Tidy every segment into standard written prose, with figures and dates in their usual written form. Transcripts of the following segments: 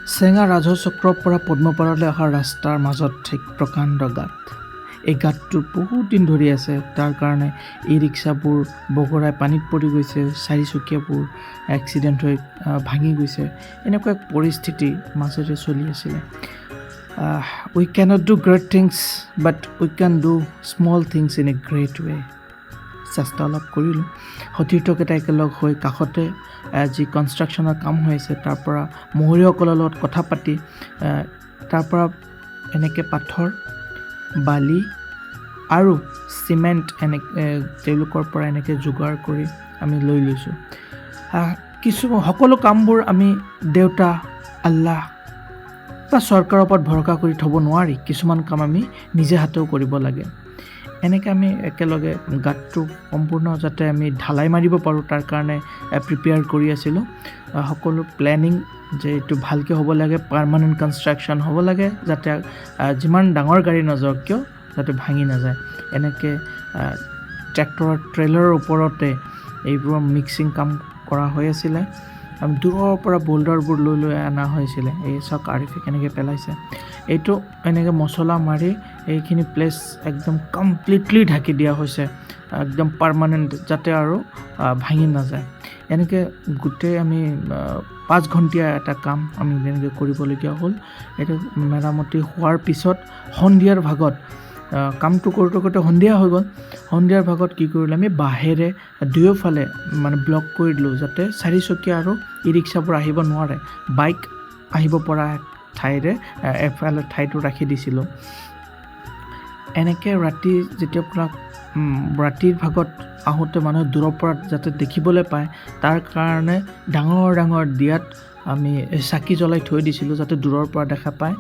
চেঙা ৰাজচক্ৰৰ পৰা পদ্মপাৰলৈ অহা ৰাস্তাৰ মাজত এক প্ৰকাণ্ড গাঁত। এই গাঁতটো বহুত দিন ধৰি আছে, তাৰ কাৰণে ই ৰিক্সাবোৰ বগৰাই পানীত পৰি গৈছে, চাৰিচকীয়াবোৰ এক্সিডেণ্ট হৈ ভাঙি গৈছে। এনেকুৱা এক পৰিস্থিতি মাজেৰে চলি আছিলে। We can't do great things but we can do small things in a great way. চেষ্টা অলপ কৰিলোঁ। সতীৰ্থকেইটা একেলগ হৈ কাষতে যি কনষ্ট্ৰাকশ্যনৰ কাম হৈ আছে তাৰ পৰা মহৰীয়সকলৰ লগত কথা পাতি তাৰ পৰা এনেকৈ পাথৰ, বালি আৰু চিমেণ্ট তেওঁলোকৰ পৰা এনেকৈ যোগাৰ কৰি আমি লৈ লৈছোঁ। সকলো কামবোৰ আমি দেউতা, আল্লাহ বা চৰকাৰৰ ওপৰত ভৰসা কৰি থ'ব নোৱাৰি। কিছুমান কাম আমি নিজে হাতেও কৰিব লাগে। এনেকৈ আমি একেলগে গাঁতটো সম্পূৰ্ণ যাতে আমি ঢালাই মাৰিব পাৰোঁ তাৰ কাৰণে প্ৰিপেয়াৰ কৰি আছিলোঁ। সকলো প্লেনিং যে এইটো ভালকৈ হ'ব লাগে, পাৰ্মানেণ্ট কনষ্ট্ৰাকশ্যন হ'ব লাগে, যাতে যিমান ডাঙৰ গাড়ী নাযাওক কিয় যাতে ভাঙি নাযায়। এনেকৈ ট্ৰেক্টৰৰ ট্ৰেইলাৰৰ ওপৰতে এইবোৰ মিক্সিং কাম কৰা হৈ আছিলে। আমি দূৰৰ পৰা বোল্ডাৰবোৰ লৈ লৈ অনা হৈছিলে। এই চাওক আৰিফে কেনেকৈ পেলাইছে। এইটো এনেকৈ মছলা মাৰি এইখিনি প্লেচ একদম কমপ্লিটলি ঢাকি দিয়া হৈছে, একদম পাৰ্মানেণ্ট, যাতে আৰু ভাঙি নাযায়। এনেকৈ গোটেই আমি 5 ঘণ্টীয়া এটা কাম আমি এনেকৈ কৰিবলগীয়া হ'ল। এইটো মেৰামতি হোৱাৰ পিছত সন্ধিয়াৰ ভাগত কামটো কৰোঁতে কৰোঁতে সন্ধিয়া হৈ গ'ল। সন্ধিয়াৰ ভাগত কি কৰিলোঁ, আমি বাঁহেৰে দুয়োফালে ব্লক কৰি দিলোঁ, যাতে চাৰিচকীয়া আৰু ই ৰিক্সাবোৰ আহিব নোৱাৰে। বাইক আহিব পৰা ঠাইৰে এফালে ঠাইটো ৰাখি দিছিলোঁ। এনেকৈ ৰাতিৰ ভাগত আহোঁতে মানুহে দূৰৰ পৰা যাতে দেখিবলৈ পায় তাৰ কাৰণে ডাঙৰ ডাঙৰ দিয়াত আমি চাকি জ্বলাই থৈ দিছিলোঁ, যাতে দূৰৰ পৰা দেখা পায়,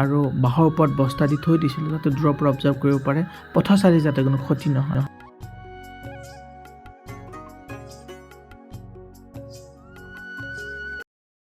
আৰু বাঁহৰ ওপৰত বস্তা দি থৈ দিছিলোঁ যাতে দূৰৰ পৰা অবজাৰ্ভ কৰিব পাৰে, পথচাৰী যাতে কোনো ক্ষতি নহয়।